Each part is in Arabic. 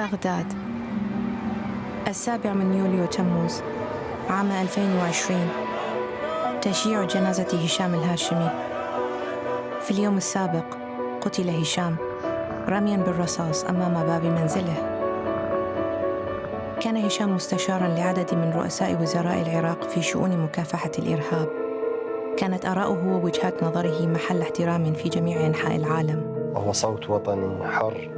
بغداد، 7 يوليو تموز عام 2020. تشييع جنازة هشام الهاشمي. في اليوم السابق قتل هشام رمياً بالرصاص أمام باب منزله. كان هشام مستشاراً لعدد من رؤساء وزراء العراق في شؤون مكافحة الإرهاب. كانت آراؤه ووجهات نظره محل احترام في جميع أنحاء العالم. وهو صوت وطني حر،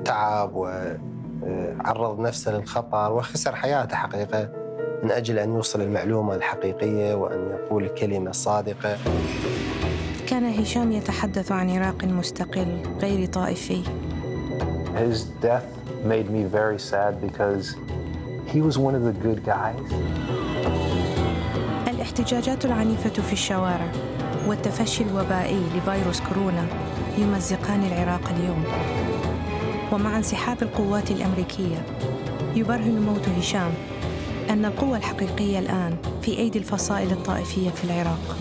تعب وعرض نفسه للخطر وخسر حياته حقيقة من أجل أن يوصل المعلومة الحقيقية وأن يقول الكلمة الصادقة. كان هشام يتحدث عن عراق مستقل غير طائفي. His death made me very sad because he was one of the good guys. الاحتجاجات العنيفة في الشوارع والتفشي الوبائي لفيروس كورونا يمزقان العراق اليوم. ومع انسحاب القوات الأمريكية يبرهن موت هشام أن القوة الحقيقية الآن في أيدي الفصائل الطائفية في العراق.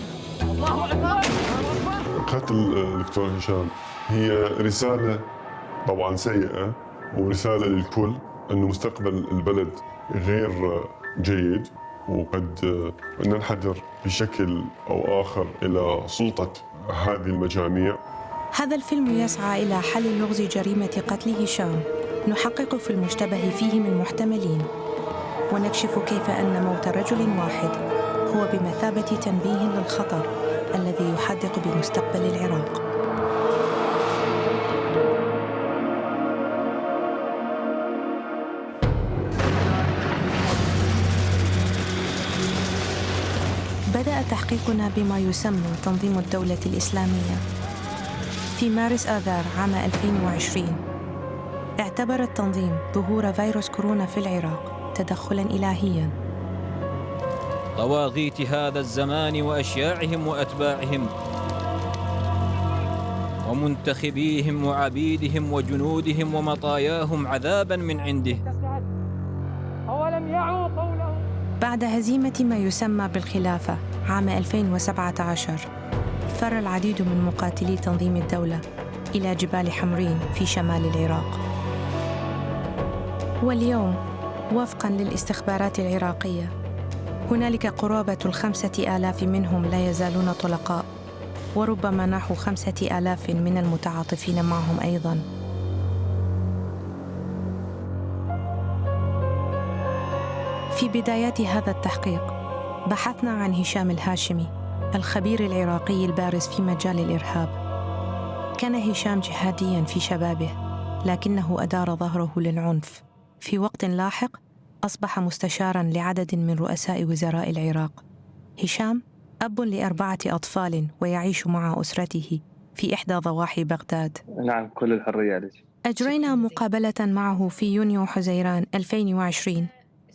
قتل الدكتور هشام هي رسالة طبعاً سيئة، ورسالة للكل أنه مستقبل البلد غير جيد، وقد ننحدر بشكل أو آخر إلى سلطة هذه المجاميع. هذا الفيلم يسعى إلى حل لغز جريمة قتل هشام. نحقق في المشتبه فيه من محتملين، ونكشف كيف أن موت رجل واحد هو بمثابة تنبيه للخطر الذي يحدق بمستقبل العراق. بدأ تحقيقنا بما يسمى تنظيم الدولة الإسلامية. في مارس آذار عام 2020 اعتبر التنظيم ظهور فيروس كورونا في العراق تدخلاً إلهياً. طواغيت هذا الزمان وأشياعهم وأتباعهم ومنتخبيهم وعبيدهم وجنودهم ومطاياهم عذاباً من عنده. بعد هزيمة ما يسمى بالخلافة عام 2017 فر العديد من مقاتلي تنظيم الدولة إلى جبال حمرين في شمال العراق. واليوم وفقاً للاستخبارات العراقية هنالك قرابة 5,000 منهم لا يزالون طلقاء، وربما نحو 5,000 من المتعاطفين معهم أيضاً. في بدايات هذا التحقيق بحثنا عن هشام الهاشمي، الخبير العراقي البارز في مجال الإرهاب. كان هشام جهادياً في شبابه، لكنه أدار ظهره للعنف. في وقت لاحق أصبح مستشاراً لعدد من رؤساء وزراء العراق. هشام أب ل4 أطفال ويعيش مع أسرته في إحدى ضواحي بغداد. نعم، كل الحرية لك. أجرينا مقابلة معه في يونيو حزيران 2020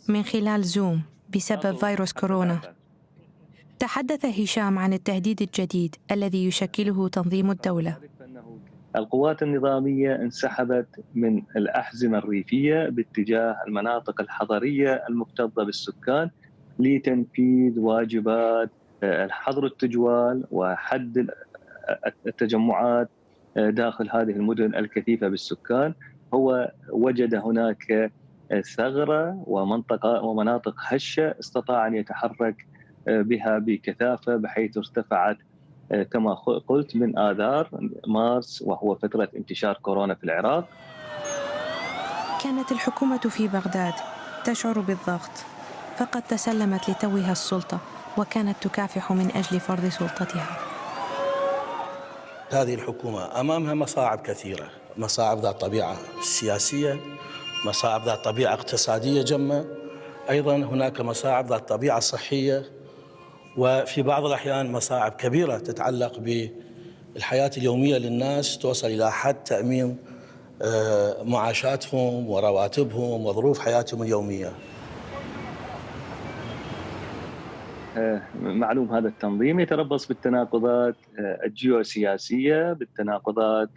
من خلال زوم بسبب فيروس كورونا. تحدث هشام عن التهديد الجديد الذي يشكله تنظيم الدولة. القوات النظامية انسحبت من الأحزمة الريفية باتجاه المناطق الحضرية المكتظة بالسكان لتنفيذ واجبات حظر التجوال وحد التجمعات داخل هذه المدن الكثيفة بالسكان. هو وجد هناك ثغرة ومناطق هشة استطاع أن يتحرك بها بكثافة، بحيث ارتفعت كما قلت من آذار مارس وهو فترة انتشار كورونا في العراق. كانت الحكومة في بغداد تشعر بالضغط، فقد تسلمت لتوها السلطة وكانت تكافح من أجل فرض سلطتها. هذه الحكومة أمامها مصاعب كثيرة، مصاعب ذات طبيعة سياسية، مصاعب ذات طبيعة اقتصادية جمة، أيضا هناك مصاعب ذات طبيعة صحية، وفي بعض الأحيان مصاعب كبيرة تتعلق بالحياة اليومية للناس، توصل إلى حد تأمين معاشاتهم ورواتبهم وظروف حياتهم اليومية. معلوم هذا التنظيم يتربص بالتناقضات الجيوسياسية، بالتناقضات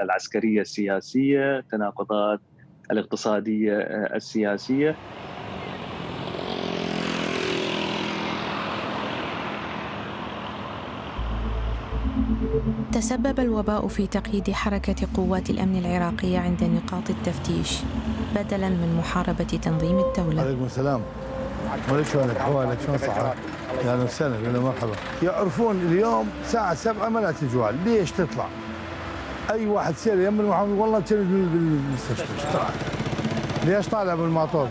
العسكرية السياسية، التناقضات الاقتصادية السياسية. تسبب الوباء في تقييد حركة قوات الأمن العراقية عند نقاط التفتيش بدلاً من محاربة تنظيم الدولة. عليكم السلام. ولك شلونك؟ حوالك شلون صحة؟ يا اهلا وسهلا، يا مرحبا. يعرفون اليوم الساعة 7 ملأت الجوال، ليش تطلع؟ أي واحد سير يم المحافظ والله تشرد بالمستشفى، ايش طالع؟ ليش طالع بالماطور؟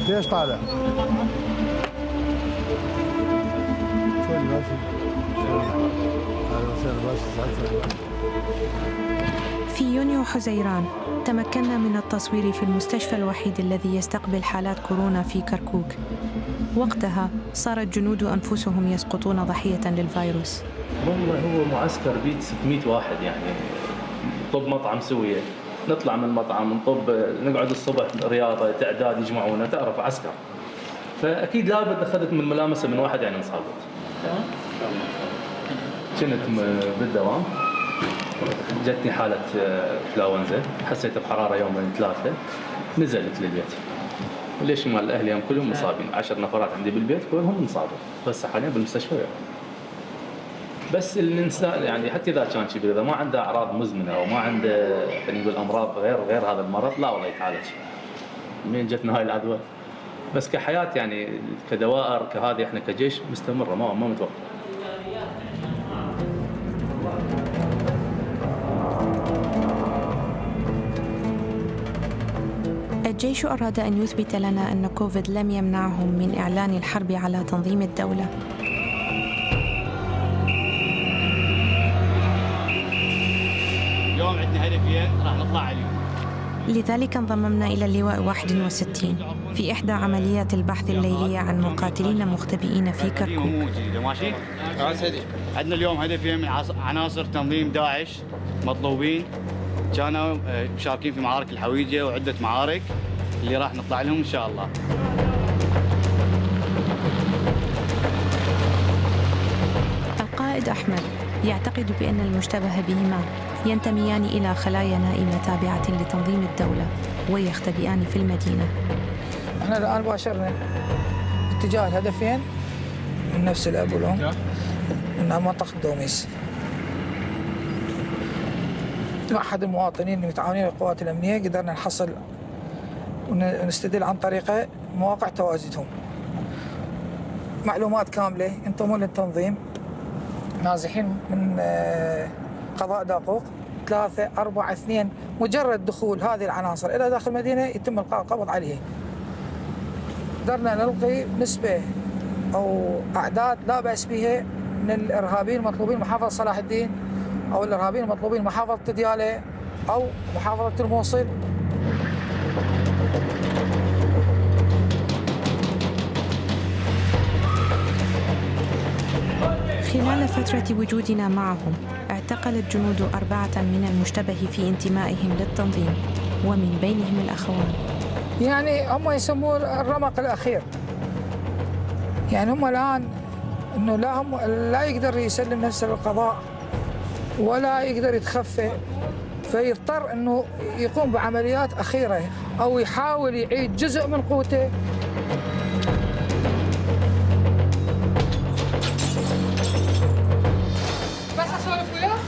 ليش طالع؟ شلوني باشا؟ شلوني؟ اهلا وسهلا باشا. في يونيو حزيران تمكنا من التصوير في المستشفى الوحيد الذي يستقبل حالات كورونا في كركوك. وقتها صار الجنود أنفسهم يسقطون ضحية للفيروس. والله هو معسكر بيت 600 واحد، يعني طب مطعم سوية، نطلع من المطعم نطب، نقعد الصبح رياضة تعداد يجمعونا، تعرف عسكر، فأكيد لابد أخذت من ملامسة من واحد يعني انصابت. كنت بالدوام، جتني حالة انفلونزا، حسيت بحرارة يومين 3، نزلت للبيت. ليش مال أهلي كلهم مصابين، 10 نفرات عندي بالبيت كلهم انصابوا، بس حاليا بالمستشفى. بس الإنسان يعني حتى إذا كان كبير، إذا ما عنده أعراض مزمنة أو ما عنده خلينا نقول أمراض غير هذا المرض، لا والله يتعالج. من جتنا هاي العدوى، بس كحياة يعني كدوائر كهذه إحنا كجيش مستمرة ما متوقف. الجيش أراد أن يثبت لنا أن كوفيد لم يمنعهم من إعلان الحرب على تنظيم الدولة. اليوم عندنا هدفين راح نطلع عليهم. لذلك انضممنا إلى اللواء 61 في إحدى عمليات البحث الليلية عن مقاتلين مختبئين في كركوك. ماشي؟ عندنا اليوم هدفين من عناصر تنظيم داعش مطلوبين، كانوا مشاركين في معارك الحويجة وعدة معارك اللي راح نطلع لهم إن شاء الله. القائد أحمد يعتقد بأن المشتبه بهما ينتميان إلى خلايا نائمة تابعة لتنظيم الدولة ويختبئان في المدينة. احنا الآن باشرنا اتجاه الهدفين من نفس الأب والأم من منطقة دوميس. مع أحد المواطنين المتعاونين بالقوات الأمنية قدرنا نحصل ونستدل عن طريقه مواقع تواجدهم، معلومات كاملة ينضمون للتنظيم، نازحين من قضاء داقوق 3 4 2. مجرد دخول هذه العناصر إلى داخل المدينة يتم إلقاء القبض عليه. قدرنا نلقي نسبة أو أعداد لا بأس بها من الإرهابيين المطلوبين محافظة صلاح الدين أو الإرهابيين المطلوبين محافظة ديالى أو محافظة الموصل. خلال فترة وجودنا معهم اعتقل الجنود 4 من المشتبه في انتمائهم للتنظيم ومن بينهم الأخوان. يعني هم يسموه الرمق الأخير، يعني هم الآن إنه لا يقدر يسلم نفسه للقضاء ولا يقدر يتخفى، فيضطر إنه يقوم بعمليات أخيرة أو يحاول يعيد جزء من قوته. بس أسولف وياه؟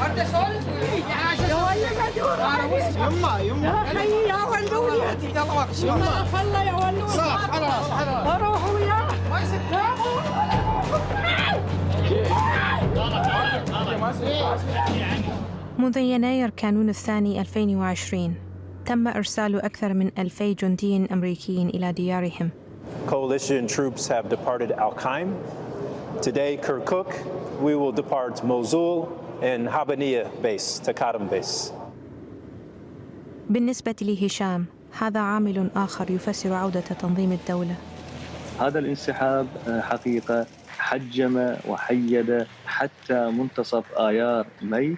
أنت سولف وياه؟ يا ولد يما يا خيي يا ولدوني يلا خلى يا ولدوني صح خلاص اروح وياه منذ يناير كانون الثاني 2020 تم إرسال أكثر من 2000 جندي أمريكي إلى ديارهم. Coalition troops have departed Al-Qaim. Today, Kirkuk, we will depart Mosul and Habaniya base, Takadam base. بالنسبة لهشام هذا عامل آخر يفسر عودة تنظيم الدولة. هذا الانسحاب حقيقة حجم وحيد حتى منتصف آيار ماي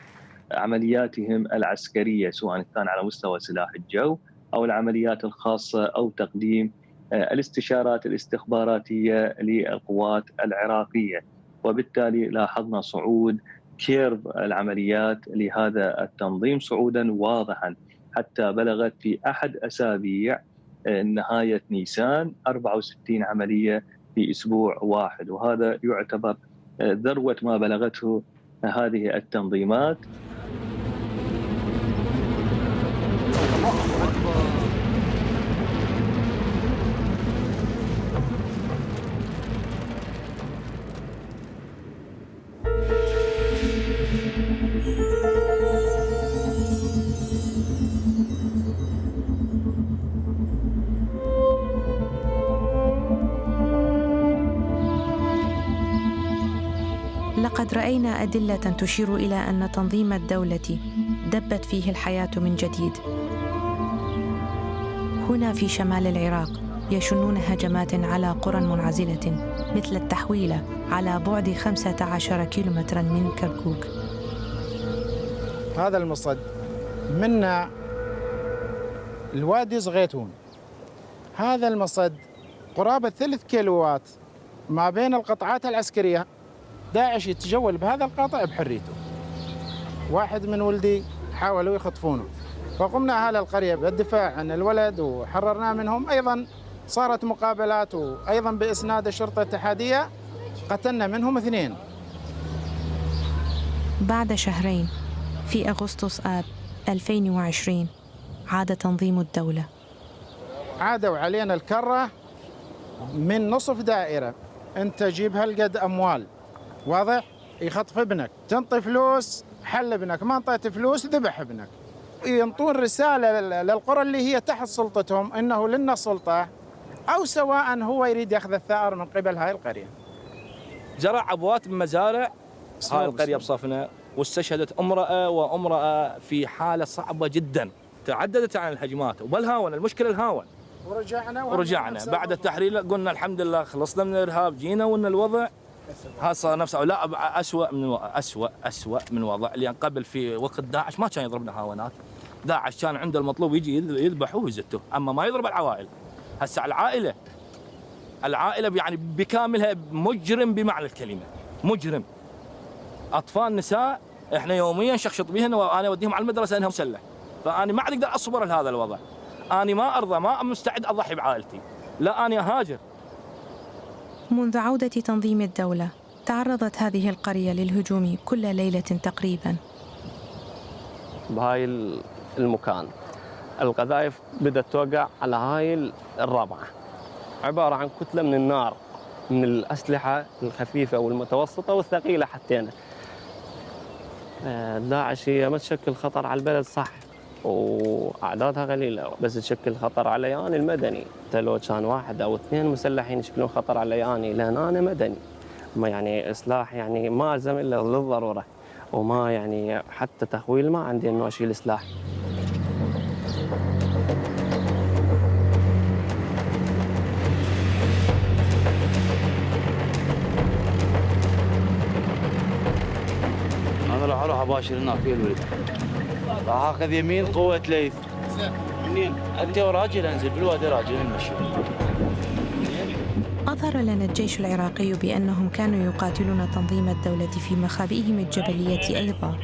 عملياتهم العسكرية، سواء كان على مستوى سلاح الجو أو العمليات الخاصة أو تقديم الاستشارات الاستخباراتية للقوات العراقية. وبالتالي لاحظنا صعود كيرف العمليات لهذا التنظيم صعودا واضحا، حتى بلغت في أحد أسابيع نهاية نيسان 64 عملية في أسبوع واحد، وهذا يعتبر ذروة ما بلغته هذه التنظيمات. لقد رأينا أدلة تشير إلى أن تنظيم الدولة دبت فيه الحياة من جديد. هنا في شمال العراق يشنون هجمات على قرى منعزلة مثل التحويلة على بعد 15 كيلومتراً من كركوك. هذا المصد منا الوادي زغيتون. هذا المصد قرابة 3 كيلوات ما بين القطعات العسكرية. داعش يتجول بهذا القاطع بحريته. واحد من ولدي حاولوا يخطفونه، فقمنا أهل القرية بالدفاع عن الولد وحررناه منهم. أيضا صارت مقابلات، وأيضا بإسناد الشرطة الاتحادية قتلنا منهم 2. بعد شهرين في أغسطس آب 2020 عاد تنظيم الدولة. عادوا علينا الكرة من نصف دائرة، أنت جيب هالقد أموال، واضح؟ يخطف ابنك، تنطي فلوس حل ابنك، ما انطيت فلوس ذبح ابنك. ينطون رسالة للقرى اللي هي تحت سلطتهم انه لنا سلطة، او سواء هو يريد ياخذ الثأر من قبل هاي القرية. جرى عبوات من مزارع هاي القرية بصفنا، واستشهدت امرأة في حالة صعبة جدا. تعددت عن الهجمات وبالهاون، المشكلة الهاون. ورجعنا بعد التحرير قلنا الحمد لله خلصنا من الارهاب، جينا وان الوضع هذا صار نفسه لا أسوأ من وضع. لأن قبل في وقت داعش ما كان يضربنا هاونات. داعش كان عنده المطلوب يجي يذبحوه ويزته، أما ما يضرب العوائل. هسه العائلة يعني بكاملها مجرم بمعنى الكلمة، مجرم. أطفال نساء إحنا يوميا شخشط بهن وأنا أوديهم على المدرسة إنهم مسلح. فأنا ما عاد أقدر أصبر لهذا الوضع. أنا ما أرضى، ما مستعد أضحي بعائلتي، لا أنا أهاجر. منذ عودة تنظيم الدولة تعرضت هذه القرية للهجوم كل ليلة تقريباً. بهاي المكان القذائف بدأت توقع على هاي الرابعة، عبارة عن كتلة من النار، من الأسلحة الخفيفة والمتوسطة والثقيلة حتى. داعش هي ما تشكل خطر على البلد صح، وأعدادها قليلة، بس تشكل خطر على ياني المدني. لو كان 1 أو 2 مسلحين يشكلون خطر على ياني، لأن أنا مدني، ما يعني سلاح يعني ما ألزم إلا للضرورة، وما يعني حتى تخويل ما عندي إنه أشيل سلاح. أنا راح أروح أباشر هناك في الولد، راح آخذ يمين قوة ليث. منين؟ أنت وراجل أنزل بالوادي، راجل نمشي. أظهر لنا الجيش العراقي بأنهم كانوا يقاتلون تنظيم الدولة في مخابئهم الجبلية أيضا.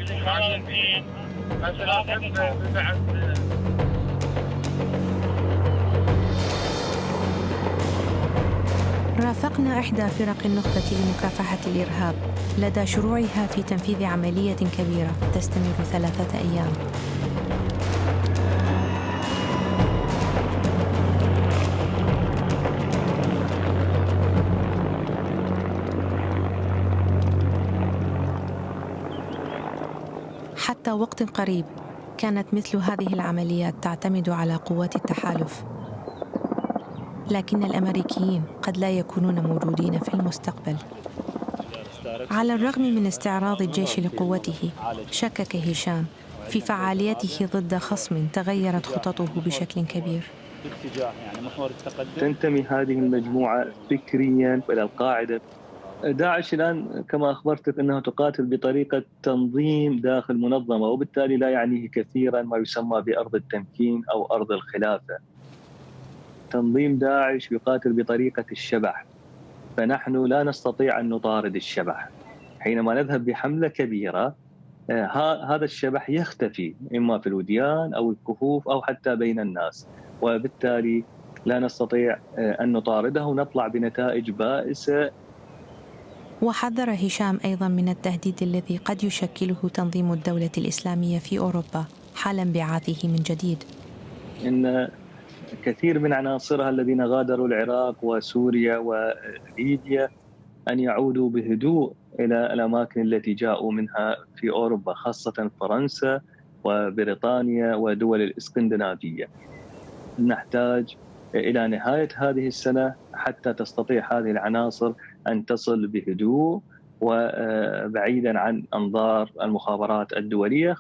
رافقنا إحدى فرق النخبة لمكافحة الإرهاب لدى شروعها في تنفيذ عملية كبيرة تستمر 3 أيام. حتى وقت قريب كانت مثل هذه العمليات تعتمد على قوات التحالف، لكن الأمريكيين قد لا يكونون موجودين في المستقبل. على الرغم من استعراض الجيش لقوته، شكك هشام في فعاليته ضد خصم تغيرت خططه بشكل كبير. تنتمي هذه المجموعة فكرياً إلى القاعدة. داعش الآن كما أخبرتك أنه تقاتل بطريقة تنظيم داخل منظمة، وبالتالي لا يعنيه كثيراً ما يسمى بأرض التمكين أو أرض الخلافة. تنظيم داعش يقاتل بطريقة الشبح، فنحن لا نستطيع أن نطارد الشبح. حينما نذهب بحملة كبيرة هذا الشبح يختفي إما في الوديان أو الكهوف أو حتى بين الناس، وبالتالي لا نستطيع أن نطارده ونطلع بنتائج بائسة وحذر هشام أيضاً من التهديد الذي قد يشكله تنظيم الدولة الإسلامية في أوروبا حال انبعاثه من جديد. إن كثير من عناصرها الذين غادروا العراق وسوريا وليبيا أن يعودوا بهدوء إلى الأماكن التي جاءوا منها في أوروبا، خاصة فرنسا وبريطانيا ودول الإسكندنافية. نحتاج إلى نهاية هذه السنة حتى تستطيع هذه العناصر أن تصل بهدوء وبعيدا عن أنظار المخابرات الدولية.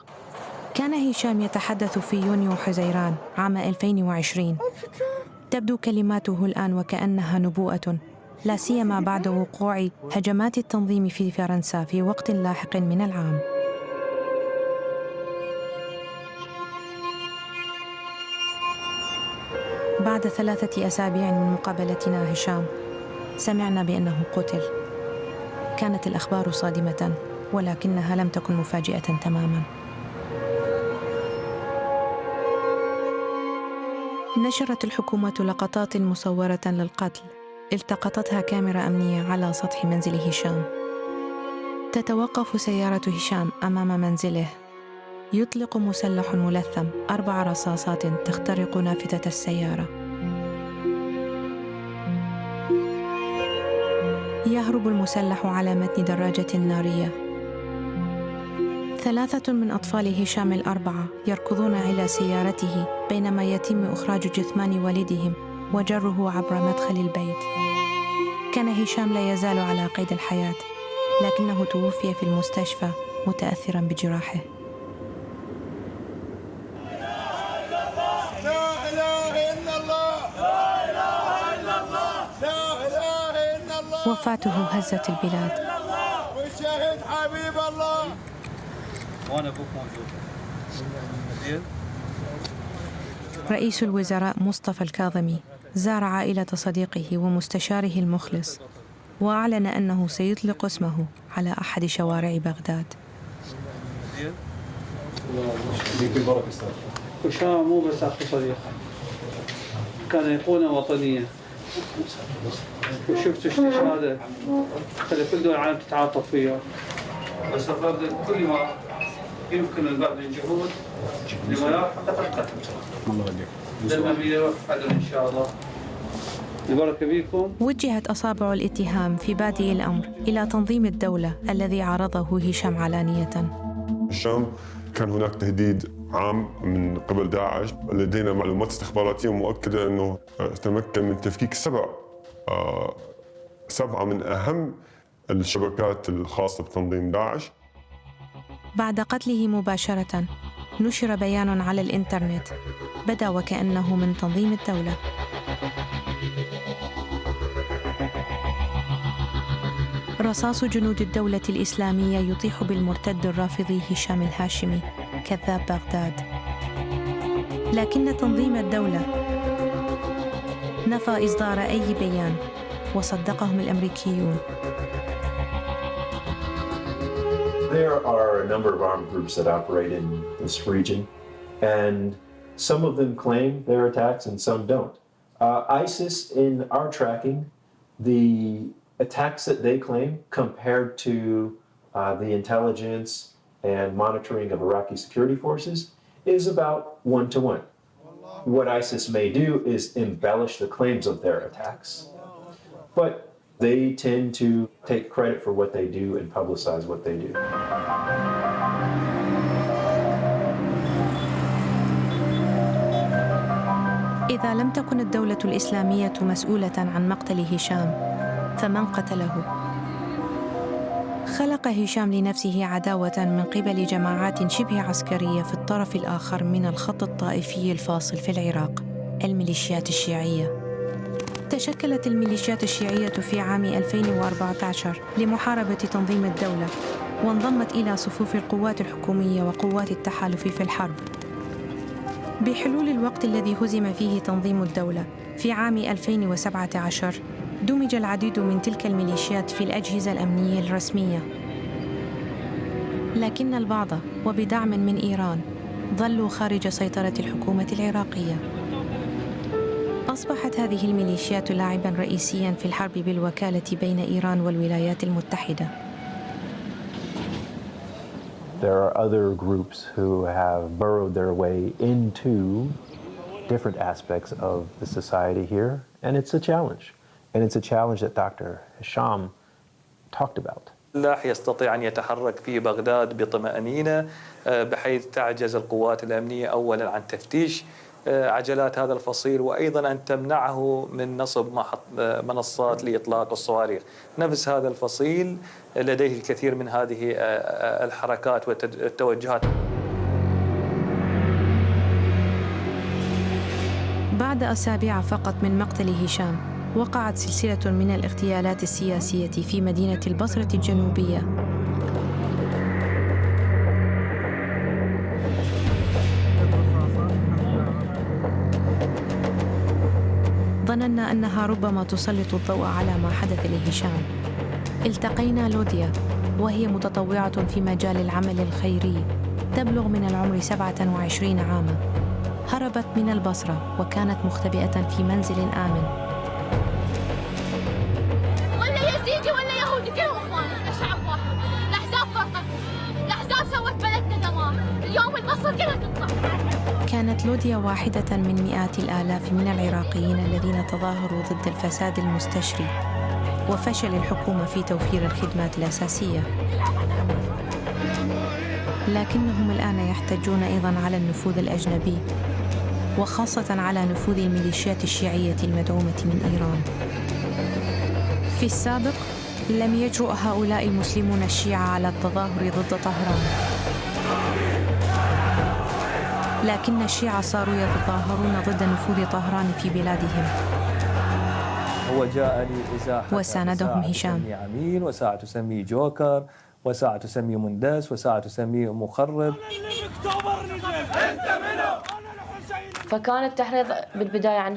كان هشام يتحدث في يونيو حزيران عام 2020. تبدو كلماته الآن وكأنها نبوءة، لا سيما بعد وقوع هجمات التنظيم في فرنسا في وقت لاحق من العام. بعد 3 أسابيع من مقابلتنا هشام سمعنا بأنه قتل. كانت الأخبار صادمة، ولكنها لم تكن مفاجئة تماماً. نشرت الحكومة لقطات مصورة للقتل التقطتها كاميرا أمنية على سطح منزل هشام. تتوقف سيارة هشام أمام منزله. يطلق مسلح ملثم 4 رصاصات تخترق نافذة السيارة. يهرب المسلح على متن دراجة نارية. 3 من أطفال هشام ال4 يركضون إلى سيارته بينما يتم إخراج جثمان والدهم وجره عبر مدخل البيت. كان هشام لا يزال على قيد الحياة، لكنه توفي في المستشفى متأثراً بجراحه. وفاته هزت البلاد. والشهيد حبيب الله. وانا ابوك موجود. رئيس الوزراء مصطفى الكاظمي زار عائلة صديقه ومستشاره المخلص، وأعلن أنه سيطلق اسمه على أحد شوارع بغداد. هشام مو بس أخو صديق، كان أيقونة وطنية، وشفت استشهاده خلي كل دول العالم تتعاطف فيه. بس أفضل كل ما يمكن البعض الجهود لملاحقة القتل. الله يهديك. لما بيروح عدل إن شاء الله. البركة بيكم. وجهت أصابع الاتهام في بادئ الأمر إلى تنظيم الدولة الذي عارضه هشام علانية. هشام كان هناك تهديد عام من قبل داعش. لدينا معلومات استخباراتية مؤكدة أنه تمكن من تفكيك 7 من أهم الشبكات الخاصة بتنظيم داعش. بعد قتله مباشرة نشر بيان على الإنترنت بدا وكأنه من تنظيم الدولة. رصاص جنود الدولة الإسلامية يطيح بالمرتد الرافضي هشام الهاشمي كذاب بغداد. لكن تنظيم الدولة نفى إصدار أي بيان وصدقهم الأمريكيون. There are a number of armed groups that operate in this region, and some of them claim their attacks and some don't. ISIS, in our tracking, the attacks that they claim compared to the intelligence and monitoring of Iraqi security forces is about 1-to-1. What ISIS may do is embellish the claims of their attacks, but they tend to take credit for what they do and publicize what they do. إذا لم تكن الدولة الإسلامية مسؤولة عن مقتل هشام، فمن قتله؟ خلق هشام لنفسه عداوة من قبل جماعات شبه عسكرية في الطرف الآخر من الخط الطائفي الفاصل في العراق، الميليشيات الشيعية. تشكلت الميليشيات الشيعية في عام 2014 لمحاربة تنظيم الدولة، وانضمت إلى صفوف القوات الحكومية وقوات التحالف في الحرب. بحلول الوقت الذي هزم فيه تنظيم الدولة في عام 2017 دمج العديد من تلك الميليشيات في الأجهزة الأمنية الرسمية، لكن البعض وبدعم من إيران ظلوا خارج سيطرة الحكومة العراقية. أصبحت هذه الميليشيات لاعباً رئيسياً في الحرب بالوكالة بين إيران والولايات المتحدة. There are other groups who have burrowed their way into different aspects of the society here, and it's a challenge. And it's a challenge that Dr. Hisham talked about. لا يستطيع أن يتحرك في بغداد بطمأنينة بحيث تعجز القوات الأمنية أولاً عن تفتيش عجلات هذا الفصيل، وأيضاً أن تمنعه من نصب منصات لإطلاق الصواريخ. نفس هذا الفصيل لديه الكثير من هذه الحركات والتوجهات. بعد أسابيع فقط من مقتل هشام، وقعت سلسلة من الاغتيالات السياسية في مدينة البصرة الجنوبية. ظننا أنها ربما تسلط الضوء على ما حدث لهشام. التقينا لوديا، وهي متطوعة في مجال العمل الخيري، تبلغ من العمر 27 عاماً. هربت من البصرة وكانت مختبئة في منزل آمن. ولا يزيدي ولا يهودي كلهم اخواننا، شعب واحد. الأحزاب فرقت، الأحزاب سوت بلدنا دمار، اليوم البصرة كلها تطلع. كانت لوديا واحدة من مئات الآلاف من العراقيين الذين تظاهروا ضد الفساد المستشري وفشل الحكومة في توفير الخدمات الأساسية. لكنهم الآن يحتجون أيضاً على النفوذ الأجنبي، وخاصة على نفوذ الميليشيات الشيعية المدعومة من إيران. في السابق لم يجرؤ هؤلاء المسلمون الشيعة على التظاهر ضد طهران، لكن الشيعة صاروا يتظاهرون ضد نفوذ طهران في بلادهم. هو جاء لإزاحة وساندهم هشام. تسميه عميل، وساعة تسميه جوكر، وساعة تسميه مندس، وساعة تسميه مخرب. فكان التحريض بالبداية عن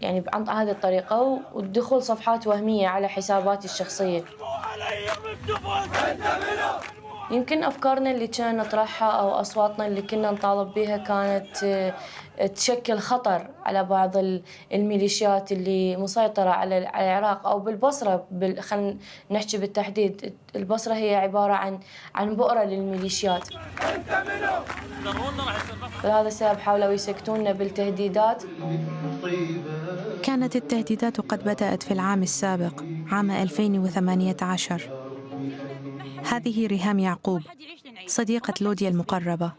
يعني عن هذه الطريقة، والدخول صفحات وهمية على حساباتي الشخصية. يمكن أفكارنا اللي كنا نطرحها أو أصواتنا اللي كنا نطالب بها كانت تشكل خطر على بعض الميليشيات اللي مسيطرة على العراق أو بالبصرة. خلينا نحكي بالتحديد، البصرة هي عبارة عن بؤرة للميليشيات. لهذا السبب حاولوا يسكتونا بالتهديدات. كانت التهديدات قد بدأت في العام السابق، عام 2018. هذه ريهام يعقوب صديقة لوديا المقربة،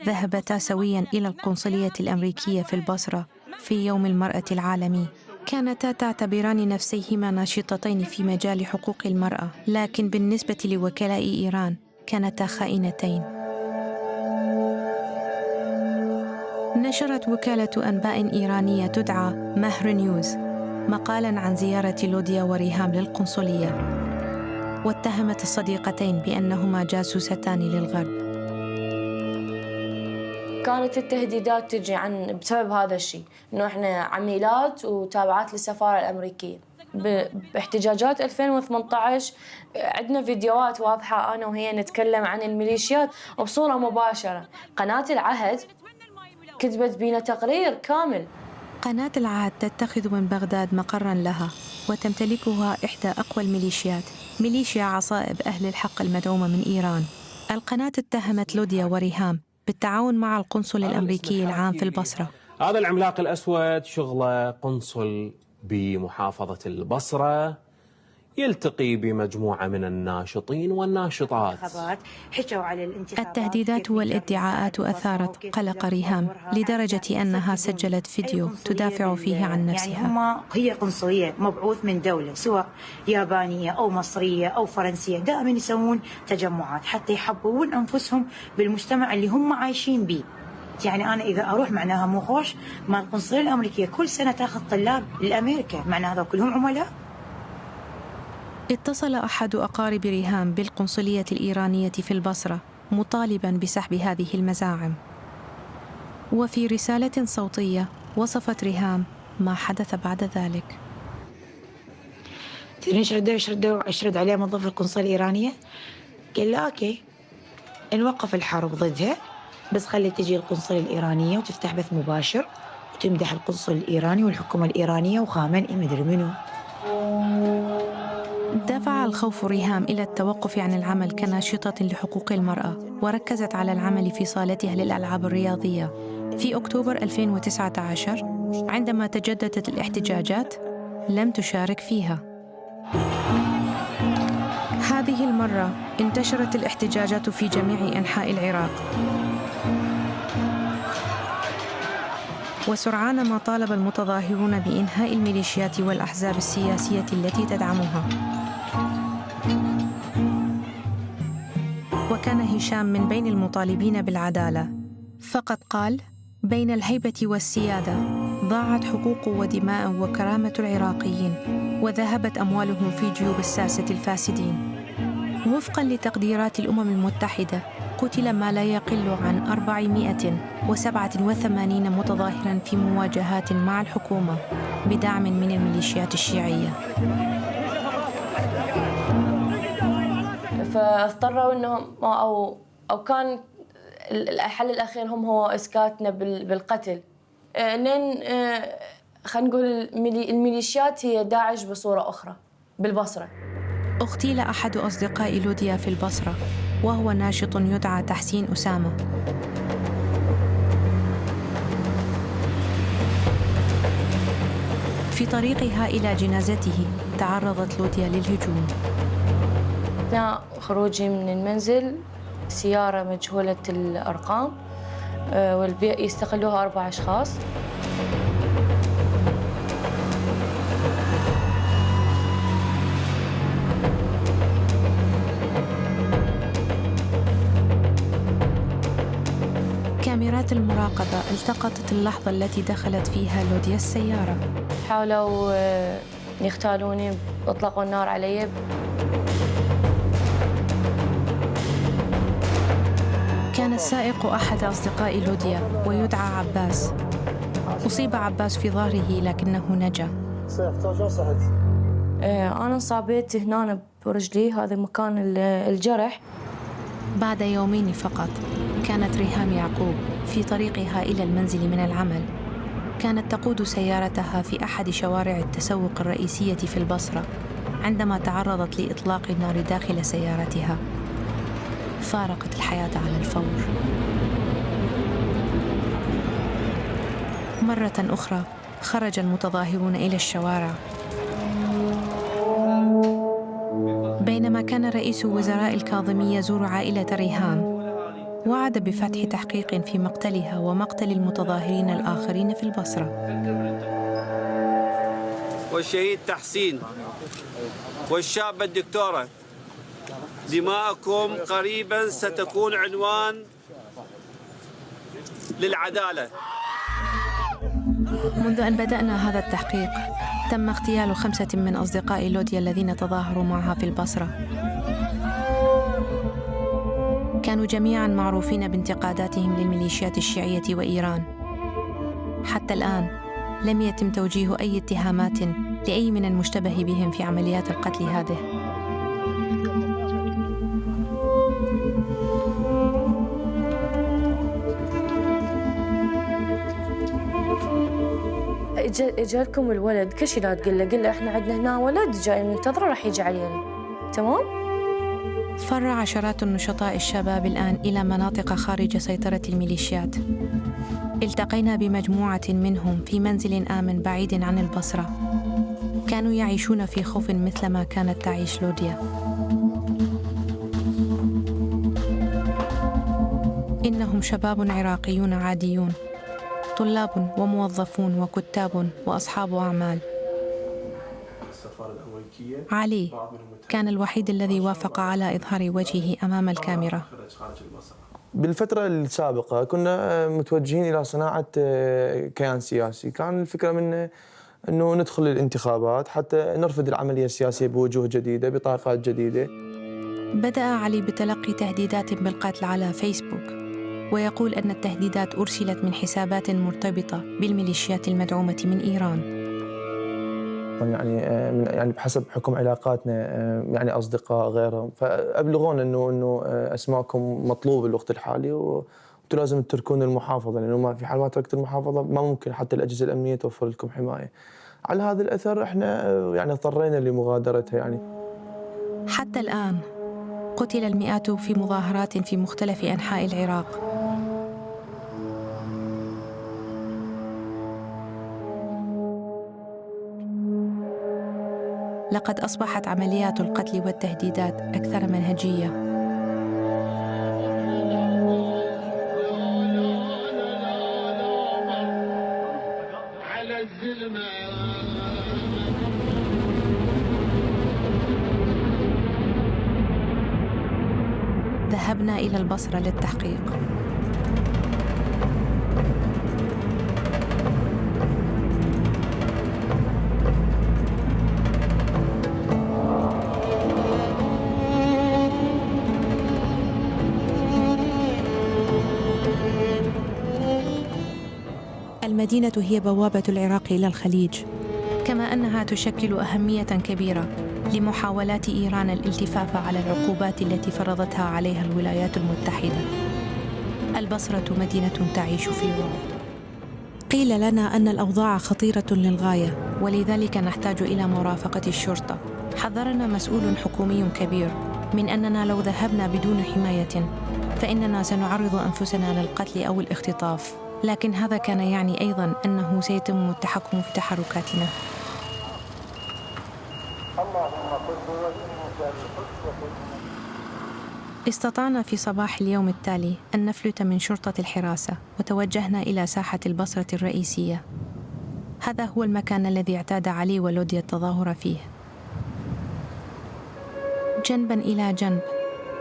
ذهبتا سوياً إلى القنصلية الأمريكية في البصرة في يوم المرأة العالمي. كانتا تعتبران نفسيهما ناشطتين في مجال حقوق المرأة، لكن بالنسبة لوكلاء إيران كانتا خائنتين. نشرت وكالة أنباء إيرانية تدعى مهر نيوز مقالاً عن زيارة لوديا وريهام للقنصلية، واتهمت الصديقتين بأنهما جاسوستان للغرب. كانت التهديدات تجي بسبب هذا الشيء، إنه إحنا عميلات وتابعات للسفارة الأمريكية. باحتجاجات 2018 عندنا فيديوهات واضحة أنا وهي نتكلم عن الميليشيات وبصورة مباشرة. قناة العهد كتبت بينا تقرير كامل. قناة العهد تتخذ من بغداد مقراً لها، وتمتلكها إحدى أقوى الميليشيات، ميليشيا عصائب أهل الحق المدعومة من إيران. القناة اتهمت لوديا وريهام بالتعاون مع القنصل الأمريكي العام في البصرة. هذا العملاق الأسود شغله قنصل بمحافظة البصرة، يلتقي بمجموعة من الناشطين والناشطات. التهديدات والادعاءات أثارت قلق ريهام لدرجة أنها سجلت فيديو تدافع فيه عن نفسها. هي قنصلية مبعوث من دولة سواء يابانية أو مصرية أو فرنسية، دائما يسوون تجمعات حتى يحببون أنفسهم بالمجتمع اللي هم عايشين به. يعني أنا إذا أروح معناها مو خوش مع القنصلية الأمريكية كل سنة تأخذ طلاب لأمريكا، معناها هذا كلهم عملاء. اتصل أحد أقارب ريهام بالقنصلية الإيرانية في البصرة مطالباً بسحب هذه المزاعم. وفي رسالة صوتية وصفت ريهام ما حدث بعد ذلك. اشرد عليه موظف القنصلية الإيرانية، قال له أوكي نوقف الحرب ضدها، بس خلي تجي القنصلية الإيرانية وتفتح بث مباشر وتمدح القنصل الإيراني والحكومة الإيرانية وخامنئي مدري منو. دفع الخوف ريهام إلى التوقف عن العمل كناشطة لحقوق المرأة، وركزت على العمل في صالتها للألعاب الرياضية. في أكتوبر 2019 عندما تجددت الاحتجاجات لم تشارك فيها. هذه المرة انتشرت الاحتجاجات في جميع أنحاء العراق، وسرعان ما طالب المتظاهرون بإنهاء الميليشيات والأحزاب السياسية التي تدعمها. وكان هشام من بين المطالبين بالعدالة، فقد قال: بين الهيبة والسيادة ضاعت حقوق ودماء وكرامة العراقيين، وذهبت أموالهم في جيوب الساسة الفاسدين. وفقاً لتقديرات الأمم المتحدة قتل ما لا يقل عن 487 متظاهراً في مواجهات مع الحكومة بدعم من الميليشيات الشيعية. فاضطروا انهم او كان الحل الاخير هو اسكاتنا بالقتل. لين خلينا نقول الميليشيات هي داعش بصورة أخرى بالبصرة. اغتيل أحد أصدقاء لوديا في البصرة، وهو ناشط يدعى تحسين أسامة. في طريقها إلى جنازته تعرضت لوديا للهجوم. أثناء خروجي من المنزل سيارة مجهولة الأرقام يستقلوها 4 أشخاص. كاميرات المراقبة التقطت اللحظة التي دخلت فيها لوديا السيارة. حاولوا يغتالوني، أطلقوا النار علي. كان السائق أحد أصدقاء لوديا ويدعى عباس. أصيب عباس في ظهره لكنه نجا. أنا انصابت هنا برجلي، هذا مكان الجرح. بعد يومين فقط كانت ريهام يعقوب في طريقها إلى المنزل من العمل. كانت تقود سيارتها في أحد شوارع التسوق الرئيسية في البصرة عندما تعرضت لإطلاق النار داخل سيارتها. فارقت الحياة على الفور. مرة أخرى خرج المتظاهرون إلى الشوارع. بينما كان رئيس وزراء الكاظمي يزور عائلة ريهام، وعد بفتح تحقيق في مقتلها ومقتل المتظاهرين الآخرين في البصرة. والشهيد تحسين والشابة الدكتورة، دماءكم قريبا ستكون عنوان للعدالة. منذ أن بدأنا هذا التحقيق تم اغتيال 5 من أصدقاء لوديا الذين تظاهروا معها في البصرة. كانوا جميعاً معروفين بانتقاداتهم للميليشيات الشيعية وإيران. حتى الآن لم يتم توجيه أي اتهامات لأي من المشتبه بهم في عمليات القتل هذه. اجالكم الولد، كل شيء لا تقول له احنا عندنا هنا ولد جاي ننتظره راح يجي علينا. تمام؟ فر عشرات النشطاء الشباب الآن إلى مناطق خارج سيطرة الميليشيات. التقينا بمجموعة منهم في منزل آمن بعيد عن البصرة. كانوا يعيشون في خوف مثلما كانت تعيش لوديا. إنهم شباب عراقيون عاديون، طلاب وموظفون وكتاب وأصحاب أعمال. علي كان الوحيد الذي وافق على إظهار وجهه أمام الكاميرا. بالفترة السابقة كنا متوجهين إلى صناعة كيان سياسي. كان الفكرة منه أنه ندخل الانتخابات حتى نرفض العملية السياسية بوجوه جديدة بطاقات جديدة. بدأ علي بتلقي تهديدات بالقتل على فيسبوك، ويقول أن التهديدات أرسلت من حسابات مرتبطة بالميليشيات المدعومة من إيران. يعني بحسب حكم علاقاتنا يعني أصدقاء غيرهم، فأبلغون إنه أسماءكم مطلوب الوقت الحالي انتم لازم تتركون المحافظه، لانه ما في حال ما تركت المحافظه ما ممكن حتى الاجهزه الامنيه توفر لكم حمايه. على هذا الاثر احنا يعني اضطرينا لمغادرتها يعني. حتى الآن قتل المئات في مظاهرات في مختلف أنحاء العراق. لقد أصبحت عمليات القتل والتهديدات أكثر منهجية. ذهبنا إلى البصرة للتحقيق. المدينة هي بوابة العراق إلى الخليج، كما أنها تشكل أهمية كبيرة لمحاولات إيران الالتفاف على العقوبات التي فرضتها عليها الولايات المتحدة. البصرة مدينة تعيش في رعب. قيل لنا أن الأوضاع خطيرة للغاية، ولذلك نحتاج إلى مرافقة الشرطة. حذرنا مسؤول حكومي كبير من أننا لو ذهبنا بدون حماية فإننا سنعرض أنفسنا للقتل أو الاختطاف، لكن هذا كان يعني أيضاً أنه سيتم التحكم في تحركاتنا. استطعنا في صباح اليوم التالي أن نفلت من شرطة الحراسة وتوجهنا إلى ساحة البصرة الرئيسية. هذا هو المكان الذي اعتاد علي ولوديا التظاهر فيه، جنباً إلى جنب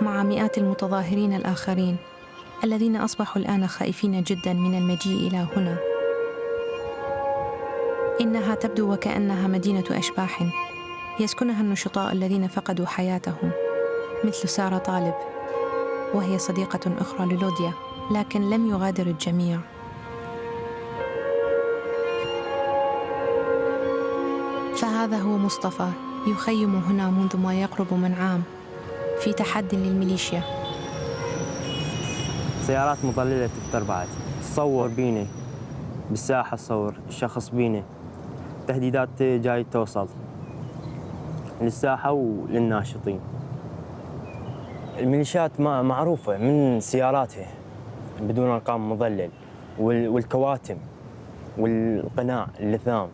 مع مئات المتظاهرين الآخرين الذين أصبحوا الآن خائفين جداً من المجيء إلى هنا. إنها تبدو وكأنها مدينة أشباح يسكنها النشطاء الذين فقدوا حياتهم، مثل سارة طالب، وهي صديقة أخرى للوديا، لكن لم يغادر الجميع. فهذا هو مصطفى يخيم هنا منذ ما يقرب من عام في تحدي للميليشيا. سيارات مظللة تفتر بعد، تصور بينا بالساحة، تصور الشخص بينا، تهديدات جاي توصل للساحة وللناشطين. الميليشيات معروفة من سياراتها بدون أرقام مظلل، والكواتم والقناع اللثام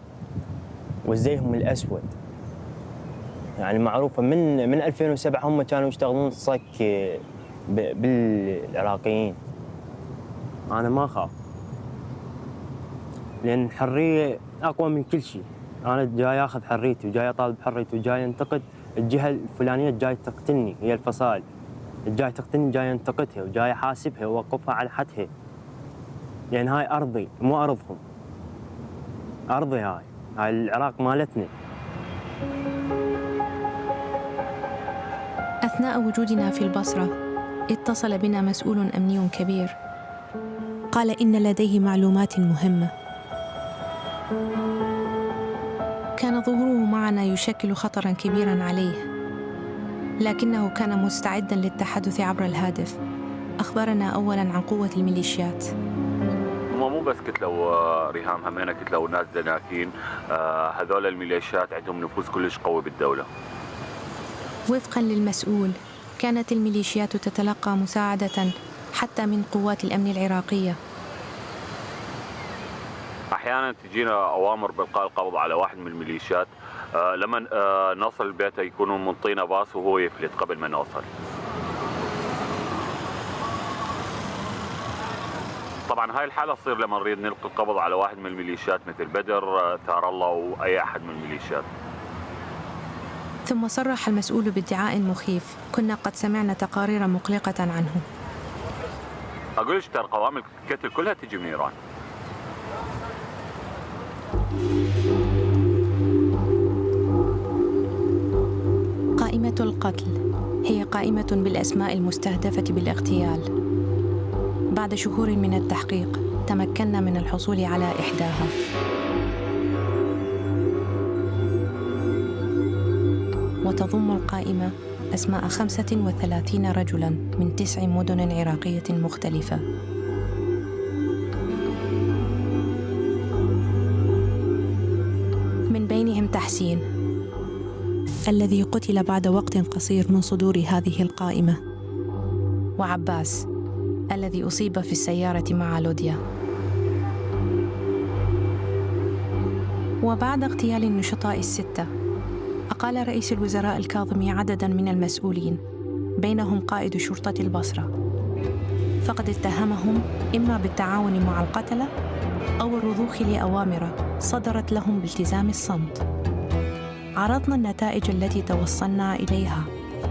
والزيهم الأسود، يعني معروفة من 2007 هم كانوا يشتغلون صك بالعراقيين. أنا ما أخاف، لأن الحرية أقوى من كل شيء. أنا جاي أخذ حريتي وجاي أطالب حريتي وجاي أنتقد الجهة الفلانية جاي تقتلني، هي الفصائل جاي تقتلني، جاي أنتقدها وجاي أحاسبها وأوقفها على حدها، لأن هاي أرضي مو أرضهم، أرضي هاي العراق مالتنا. أثناء وجودنا في البصرة اتصل بنا مسؤول أمني كبير، قال إن لديه معلومات مهمة. كان ظهوره معنا يشكل خطراً كبيراً عليه، لكنه كان مستعداً للتحدث عبر الهاتف. أخبرنا أولاً عن قوة الميليشيات. هم مو بس كتلوا ريهام، همينة كتلوا ناس دناكين. هذول الميليشيات عندهم نفوذ كلش قوي بالدولة. وفقاً للمسؤول، كانت الميليشيات تتلقى مساعدة حتى من قوات الأمن العراقية. أحياناً تجينا أوامر بإلقاء القبض على واحد من الميليشيات، لما نوصل البيت يكونوا منطينا باص وهو يفلت قبل ما نوصل. طبعاً هاي الحالة تصير لما نريد نلقي القبض على واحد من الميليشيات مثل بدر، ثار الله وأي أحد من الميليشيات. ثم صرح المسؤول بادعاء مخيف كنا قد سمعنا تقارير مقلقة عنه. أقول لك ترى قوام القتل كلها تجي من إيران. قائمة القتل هي قائمة بالأسماء المستهدفة بالاغتيال. بعد شهور من التحقيق تمكنا من الحصول على إحداها. وتضم القائمة أسماء 35 رجلاً من 9 مدن عراقية مختلفة. تحسين الذي قتل بعد وقت قصير من صدور هذه القائمة، وعباس الذي أصيب في السيارة مع لوديا. وبعد اغتيال النشطاء الستة، أقال رئيس الوزراء الكاظمي عدداً من المسؤولين بينهم قائد شرطة البصرة، فقد اتهمهم إما بالتعاون مع القتلة أو الرضوخ لأوامر صدرت لهم بالتزام الصمت. عرضنا النتائج التي توصلنا إليها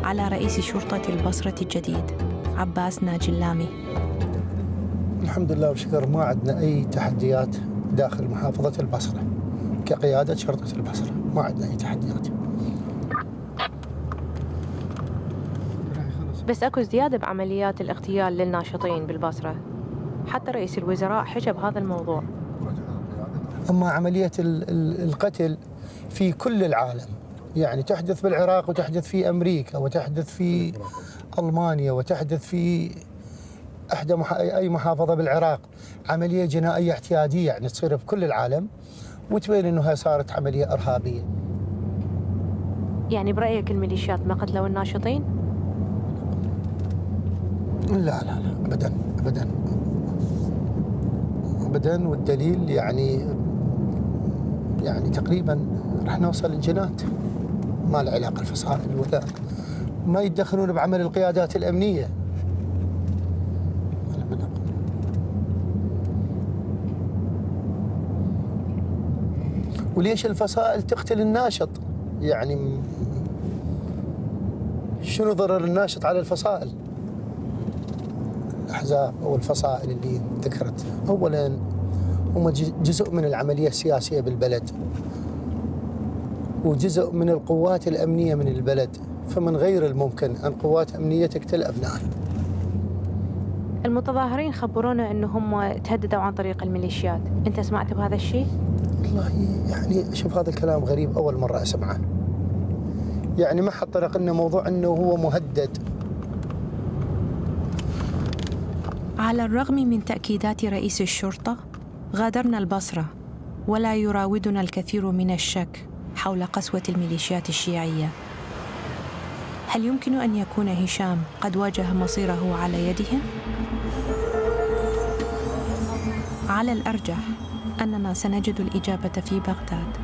على رئيس شرطة البصرة الجديد عباس ناجي اللامي. الحمد لله وشكر ما عندنا أي تحديات داخل محافظة البصرة كقيادة شرطة البصرة، ما عندنا أي تحديات. بس أكو زيادة بعمليات الاغتيال للناشطين بالبصرة، حتى رئيس الوزراء حجب هذا الموضوع. أما عملية القتل في كل العالم، يعني تحدث بالعراق وتحدث في أمريكا وتحدث في ألمانيا وتحدث في أي محافظة بالعراق، عملية جنائية اعتيادية يعني تصير في كل العالم وتبين أنها صارت عملية إرهابية. يعني برأيك الميليشيات ما قتلوا الناشطين؟ لا لا لا أبدا أبدا أبدا، والدليل يعني تقريبا راح نوصل للجنات، ما له علاقة الفصائل ولا ما يتدخلون بعمل القيادات الأمنية. وليش الفصائل تقتل الناشط؟ يعني شنو ضرر الناشط على الفصائل؟ الأحزاب أو الفصائل اللي ذكرت أولاً هم جزء من العملية السياسية بالبلد وجزء من القوات الأمنية من البلد، فمن غير الممكن أن قوات أمنية تقتل أبنائها. المتظاهرين خبرونا أنهم تهددوا عن طريق الميليشيات، أنت سمعت بهذا الشيء؟ والله يعني شوف هذا الكلام غريب، أول مرة أسمعه. يعني ما حد طرق لنا موضوع أنه هو مهدد. على الرغم من تأكيدات رئيس الشرطة، غادرنا البصرة ولا يراودنا الكثير من الشك حول قسوة الميليشيات الشيعية. هل يمكن أن يكون هشام قد واجه مصيره على يدهم؟ على الأرجح أننا سنجد الإجابة في بغداد.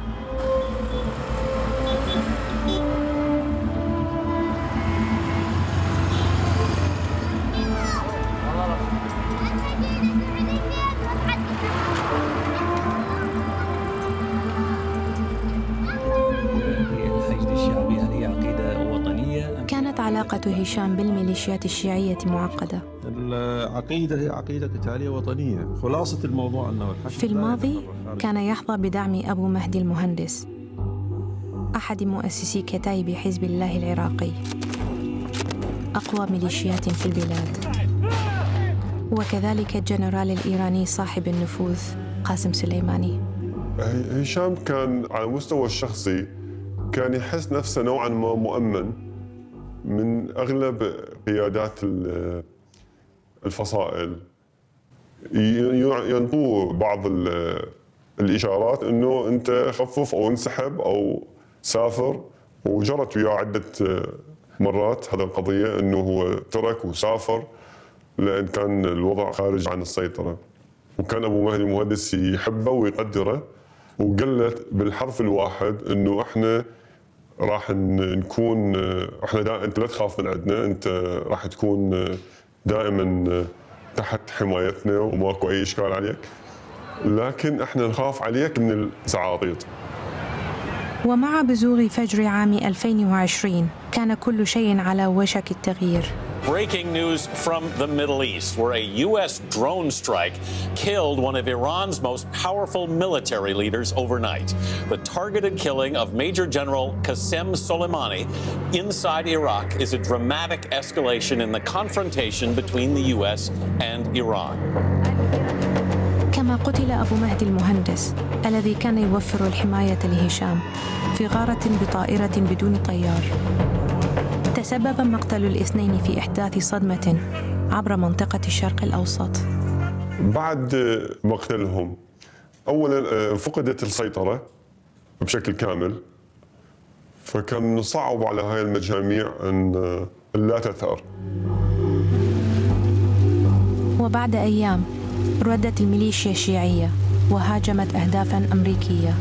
كانت علاقة هشام بالميليشيات الشيعية معقدة. العقيدة هي عقيدة قتالية وطنية، خلاصة الموضوع أنه في الماضي كان يحظى بدعم أبو مهدي المهندس، أحد مؤسسي كتائب حزب الله العراقي، أقوى ميليشيات في البلاد، وكذلك الجنرال الإيراني صاحب النفوذ قاسم سليماني. هشام كان على المستوى الشخصي كان يحس نفسه نوعاً ما مؤمن من أغلب قيادات الفصائل. ينطوه بعض الإشارات أنه أنت خفف أو انسحب أو سافر، وجرت وياه عدة مرات هذا القضية أنه هو ترك وسافر لأن كان الوضع خارج عن السيطرة. وكان أبو مهدي المهندس يحبه ويقدره، وقلت بالحرف الواحد أنه إحنا راح نكون احنا انت لا تخاف من عندنا، انت راح تكون دائما تحت حمايتنا وماكو اي اشكال عليك، لكن احنا نخاف عليك من الزعاطيط. ومع بزوغ فجر عام 2020 كان كل شيء على وشك التغيير. Breaking news from the Middle East, where a U.S. drone strike killed one of Iran's most powerful military leaders overnight. The targeted killing of Major General Qasem Soleimani inside Iraq is a dramatic escalation in the confrontation between the U.S. and Iran. كما قتل أبو مهدي المهندس الذي كان يوفر الحماية لهشام في غارة بطائرة بدون طيار. تسبب مقتل الاثنين في إحداث صدمة عبر منطقة الشرق الأوسط. بعد مقتلهم أولاً فقدت السيطرة بشكل كامل فكان صعب على هاي المجاميع أن لا تثأر. وبعد أيام ردت الميليشيا الشيعية وهاجمت أهدافاً أمريكية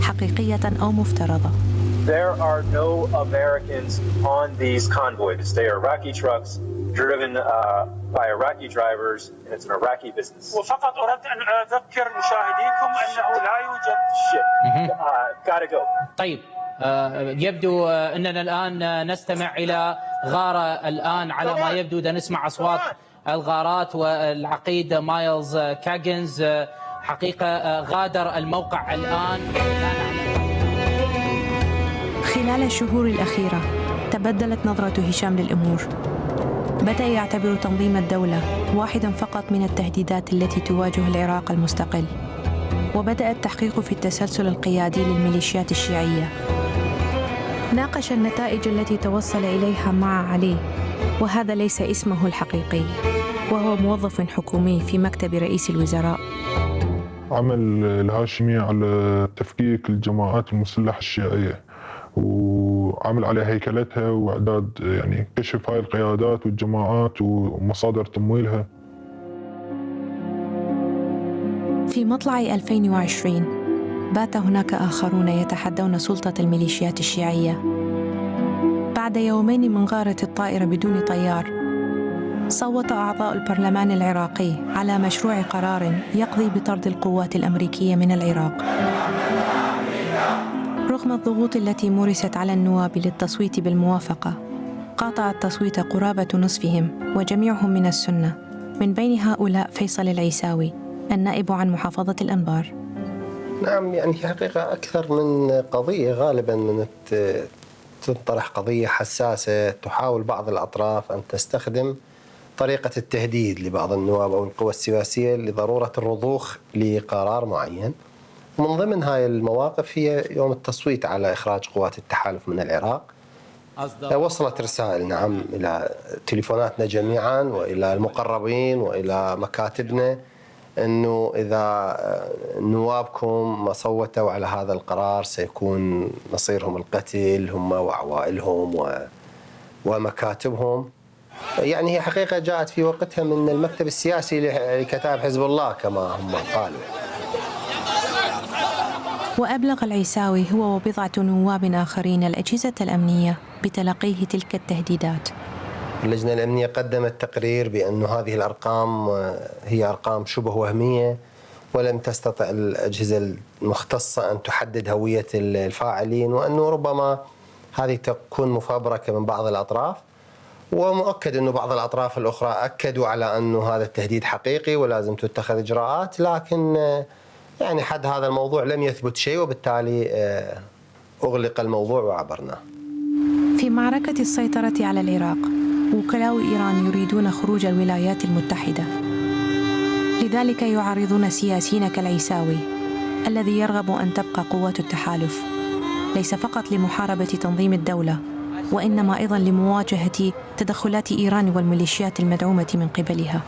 حقيقية أو مفترضة. There are no Americans on these convoys. They are Iraqi trucks driven by Iraqi drivers, and it's an Iraqi business. وفقط أردت أن أذكر مشاهديكم أنه لا يوجد شيء. Gotta go. طيب يبدو أننا الآن نستمع إلى غارة الآن على ما يبدو نسمع أصوات الغارات، والعقيد مايلز كاجنز حقيقة غادر الموقع الآن. خلال الشهور الأخيرة تبدلت نظرة هشام للأمور. بدأ يعتبر تنظيم الدولة واحداً فقط من التهديدات التي تواجه العراق المستقل، وبدأ التحقيق في التسلسل القيادي للميليشيات الشيعية. ناقش النتائج التي توصل إليها مع علي، وهذا ليس اسمه الحقيقي، وهو موظف حكومي في مكتب رئيس الوزراء. عمل الهاشمي على تفكيك الجماعات المسلحة الشيعية، وعمل على هيكلتها وإعداد يعني كشف هاي القيادات والجماعات ومصادر تمويلها. في مطلع 2020 بات هناك آخرون يتحدون سلطة الميليشيات الشيعية. بعد يومين من غارة الطائرة بدون طيار، صوت أعضاء البرلمان العراقي على مشروع قرار يقضي بطرد القوات الأمريكية من العراق. رغم الضغوط التي مورست على النواب للتصويت بالموافقة، قاطع التصويت قرابة نصفهم، وجميعهم من السنة، من بين هؤلاء فيصل العيساوي النائب عن محافظة الأنبار. نعم، يعني حقيقة أكثر من قضية غالباً من تنطرح قضية حساسة تحاول بعض الأطراف أن تستخدم طريقة التهديد لبعض النواب أو القوى السياسية لضرورة الرضوخ لقرار معين. ومن ضمن هاي المواقف هي يوم التصويت على إخراج قوات التحالف من العراق. وصلت رسائل نعم إلى تليفوناتنا جميعاً وإلى المقربين وإلى مكاتبنا أنه إذا نوابكم ما صوتوا على هذا القرار سيكون مصيرهم القتل هم وعوائلهم ومكاتبهم. يعني هي حقيقة جاءت في وقتها من المكتب السياسي لكتائب حزب الله كما هم قالوا. وأبلغ العيساوي هو وبضعة نواب آخرين الأجهزة الأمنية بتلقيه تلك التهديدات. اللجنة الأمنية قدمت تقرير بأن هذه الأرقام هي أرقام شبه وهمية، ولم تستطع الأجهزة المختصة أن تحدد هوية الفاعلين، وأنه ربما هذه تكون مفبركة من بعض الأطراف. ومؤكد أنه بعض الأطراف الأخرى أكدوا على أنه هذا التهديد حقيقي ولازم تتخذ إجراءات، لكن يعني حد هذا الموضوع لم يثبت شيء، وبالتالي أغلق الموضوع وعبرناه. في معركة السيطرة على العراق، وكلاء إيران يريدون خروج الولايات المتحدة، لذلك يعارضون سياسيين كالعيساوي الذي يرغب أن تبقى قوات التحالف، ليس فقط لمحاربة تنظيم الدولة، وإنما أيضاً لمواجهة تدخلات إيران والميليشيات المدعومة من قبلها.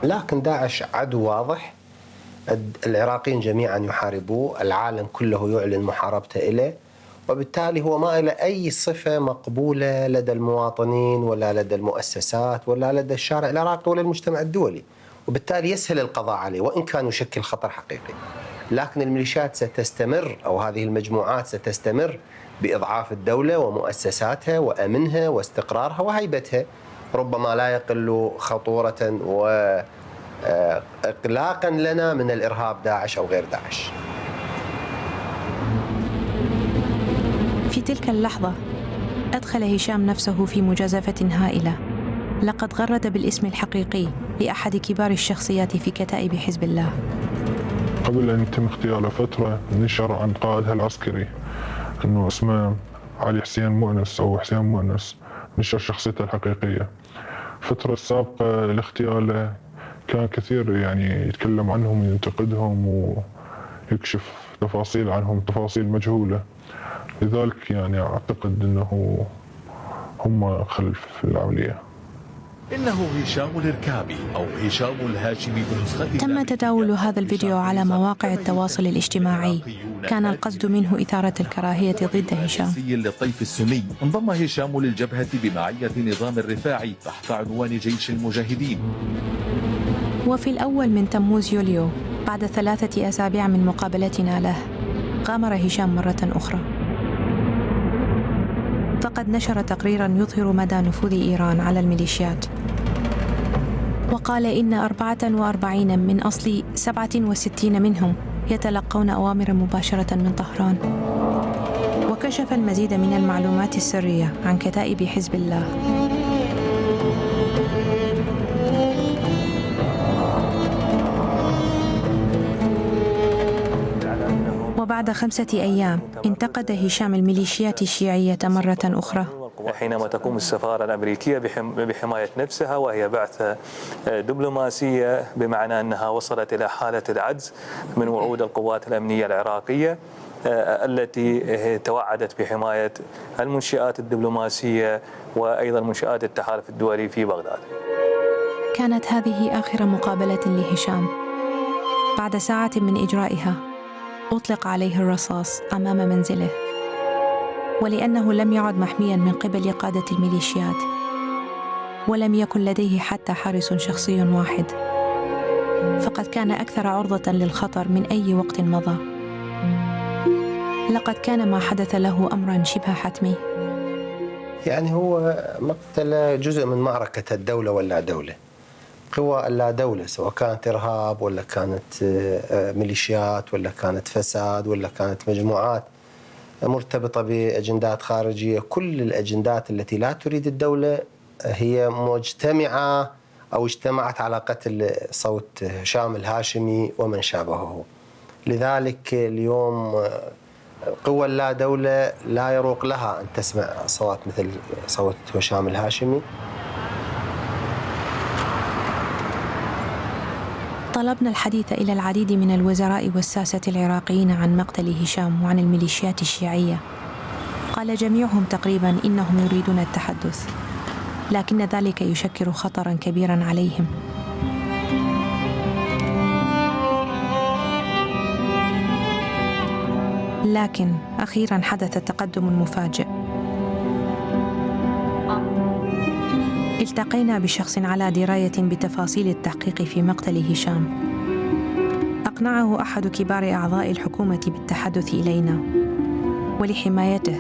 لكن داعش عدو واضح، العراقيين جميعاً يحاربوه، العالم كله يعلن محاربته إليه، وبالتالي هو ما له أي صفة مقبولة لدى المواطنين ولا لدى المؤسسات ولا لدى الشارع العراقي ولا المجتمع الدولي، وبالتالي يسهل القضاء عليه وإن كان يشكل خطر حقيقي. لكن الميليشيات ستستمر، أو هذه المجموعات ستستمر بإضعاف الدولة ومؤسساتها وأمنها واستقرارها وهيبتها، ربما لا يقل خطورة وإقلاقا لنا من الإرهاب داعش أو غير داعش. في تلك اللحظة أدخل هشام نفسه في مجازفة هائلة. لقد غرد بالاسم الحقيقي لأحد كبار الشخصيات في كتائب حزب الله. قبل أن يتم اغتياله فترة نشر عن قائدها العسكري أنه اسمه علي حسين مؤنس أو حسين مؤنس، نشر شخصيته الحقيقية. الفترة السابقة لاغتياله كان كثير يعني يتكلم عنهم وينتقدهم ويكشف تفاصيل عنهم، تفاصيل مجهولة، لذلك يعني أعتقد أنه هم خلف العملية. إنه هشام الإركابي أو هشام الهاشمي بنسخته. تم تداول هذا الفيديو على مواقع التواصل الاجتماعي. كان القصد منه إثارة الكراهية ضد هشام. للطيف السني انضم هشام للجبهة بمعية نظام الرفاعي تحت عنوان جيش المجاهدين. وفي الأول من تموز يوليو بعد 3 أسابيع من مقابلتنا له غامر هشام مرة أخرى، فقد نشر تقريراً يظهر مدى نفوذ إيران على الميليشيات، وقال إن 44 من أصل 67 منهم يتلقون أوامر مباشرة من طهران، وكشف المزيد من المعلومات السرية عن كتائب حزب الله. وبعد 5 أيام انتقد هشام الميليشيات الشيعية مرة أخرى حينما تقوم السفارة الأمريكية بحماية نفسها، وهي بعثة دبلوماسية بمعنى أنها وصلت إلى حالة العجز من وعود القوات الأمنية العراقية التي توعدت بحماية المنشآت الدبلوماسية وأيضا منشآت التحالف الدولي في بغداد. كانت هذه آخر مقابلة لهشام. بعد ساعة من إجرائها أطلق عليه الرصاص أمام منزله، ولأنه لم يعد محمياً من قبل قادة الميليشيات ولم يكن لديه حتى حارس شخصي واحد، فقد كان أكثر عرضة للخطر من أي وقت مضى. لقد كان ما حدث له أمراً شبه حتمي. يعني هو مقتل جزء من معركة الدولة واللا دولة، قوى اللا دولة، سواء كانت إرهاب ولا كانت ميليشيات ولا كانت فساد ولا كانت مجموعات مرتبطة بأجندات خارجية. كل الأجندات التي لا تريد الدولة هي مجتمعة أو اجتمعت على قتل صوت هشام الهاشمي ومن شابهه. لذلك اليوم قوى اللا دولة لا يروق لها أن تسمع أصوات مثل صوت هشام الهاشمي. طلبنا الحديث إلى العديد من الوزراء والساسة العراقيين عن مقتل هشام وعن الميليشيات الشيعية. قال جميعهم تقريباً إنهم يريدون التحدث، لكن ذلك يشكل خطراً كبيراً عليهم. لكن أخيراً حدث تقدم مفاجئ. التقينا بشخص على دراية بتفاصيل التحقيق في مقتل هشام. أقنعه أحد كبار أعضاء الحكومة بالتحدث إلينا، ولحمايته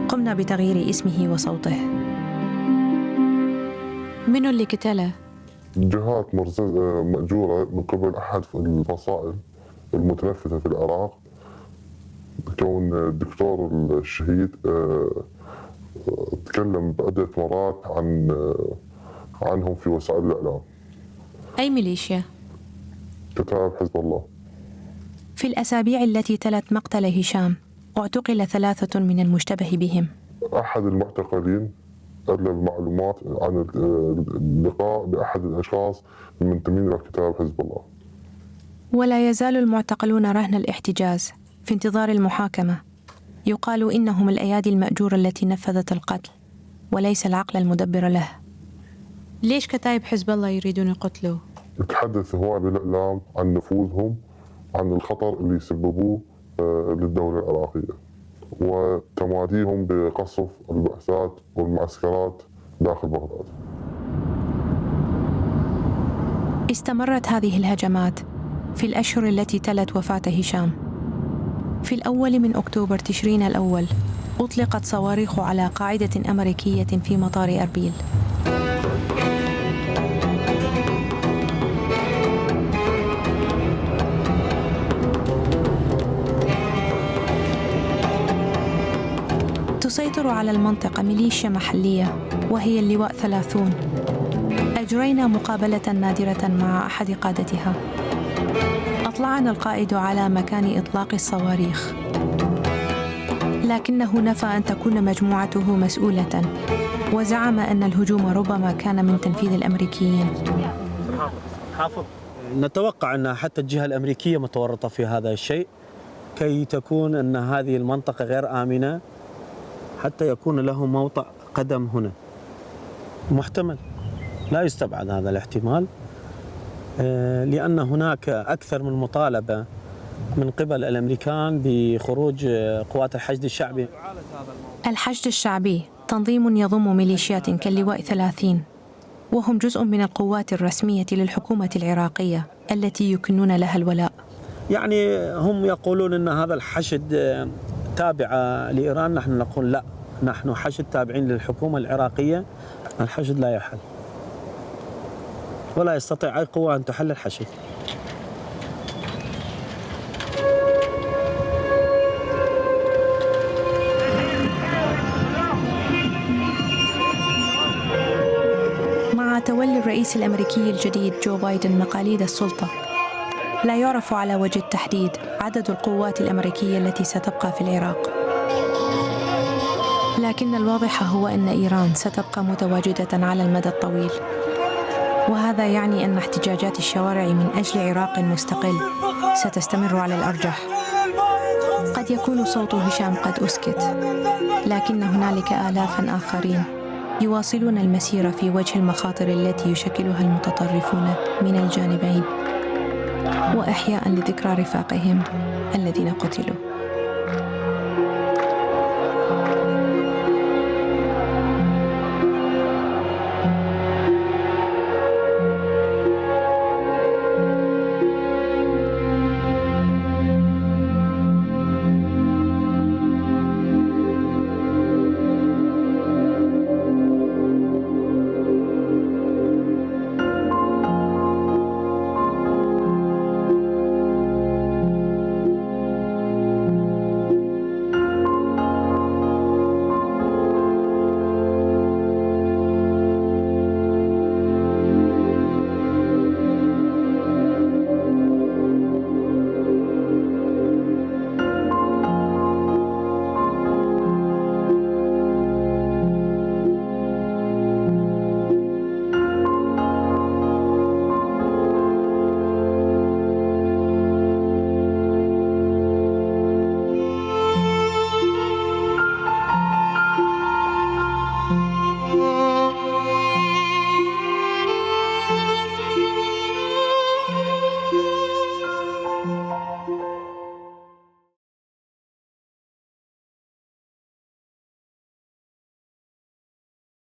قمنا بتغيير اسمه وصوته. من اللي قتله؟ جهات مأجورة من قبل أحد الفصائل المتنفذة في العراق، كون الدكتور الشهيد تكلم بعدة مرات عنهم في وسائل الإعلام. أي ميليشيا؟ كتائب حزب الله. في الأسابيع التي تلت مقتل هشام اعتقل 3 من المشتبه بهم. أحد المعتقلين أدلى المعلومات عن اللقاء بأحد الأشخاص المنتمين إلى كتائب حزب الله. ولا يزال المعتقلون رهن الاحتجاز في انتظار المحاكمة. يقال إنهم الأيادي المأجورة التي نفذت القتل وليس العقل المدبر له. ليش كتائب حزب الله يريدون قتله؟ يتحدث هو بالإعلام عن نفوذهم، عن الخطر اللي يسببوه للدولة العراقية، وتماديهم بقصف البعثات والمعسكرات داخل بغداد. استمرت هذه الهجمات في الأشهر التي تلت وفاة هشام. في الأول من أكتوبر تشرين الأول أطلقت صواريخ على قاعدة أمريكية في مطار أربيل. تسيطر على المنطقة ميليشيا محلية وهي اللواء 30. أجرينا مقابلة نادرة مع أحد قادتها. أطلعنا القائد على مكان إطلاق الصواريخ، لكنه نفى أن تكون مجموعته مسؤولة، وزعم أن الهجوم ربما كان من تنفيذ الأمريكيين. حافظ، نتوقع أن حتى الجهة الأمريكية متورطة في هذا الشيء كي تكون أن هذه المنطقة غير آمنة، حتى يكون له موطئ قدم هنا. محتمل. لا يستبعد هذا الاحتمال، لأن هناك أكثر من مطالبة من قبل الأمريكان بخروج قوات الحشد الشعبي. الحشد الشعبي تنظيم يضم ميليشيات كاللواء 30، وهم جزء من القوات الرسمية للحكومة العراقية التي يكنون لها الولاء. يعني هم يقولون أن هذا الحشد تابع لإيران، نحن نقول لا، نحن حشد تابعين للحكومة العراقية. الحشد لا يحل، ولا يستطيع أي قوة أن تحل الحشد. مع تولي الرئيس الأمريكي الجديد جو بايدن مقاليد السلطة، لا يعرف على وجه التحديد عدد القوات الأمريكية التي ستبقى في العراق، لكن الواضح هو أن إيران ستبقى متواجدة على المدى الطويل، وهذا يعني أن احتجاجات الشوارع من أجل عراق مستقل ستستمر على الأرجح. قد يكون صوت هشام قد أسكت، لكن هنالك آلافاً آخرين يواصلون المسير في وجه المخاطر التي يشكلها المتطرفون من الجانبين، وإحياء لذكرى رفاقهم الذين قتلوا.